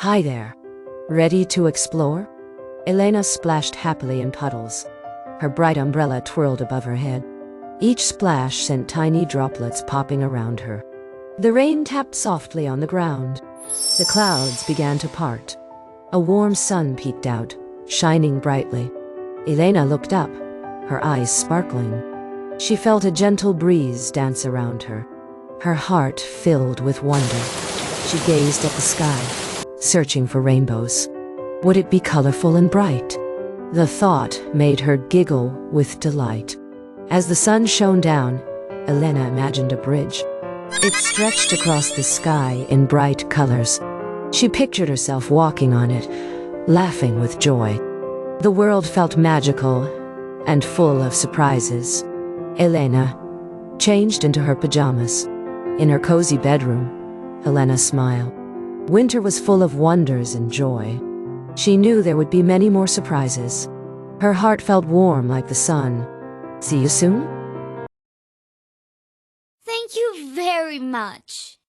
Hi there. Ready to explore? Elena splashed happily in puddles. Her bright umbrella twirled above her head. Each splash sent tiny droplets popping around her. The rain tapped softly on the ground. The clouds began to part. A warm sun peeked out, shining brightly. Elena looked up, her eyes sparkling. She felt a gentle breeze dance around her. Her heart filled with wonder. She gazed at the sky, searching for rainbows. Would it be colorful and bright? The thought made her giggle with delight. As the sun shone down, Elena imagined a bridge. It stretched across the sky in bright colors. She pictured herself walking on it, laughing with joy. The world felt magical and full of surprises. Elena changed into her pajamas. In her cozy bedroom, Elena smiled. Winter was full of wonders and joy. She knew there would be many more surprises. Her heart felt warm like the sun. See you soon? Thank you very much.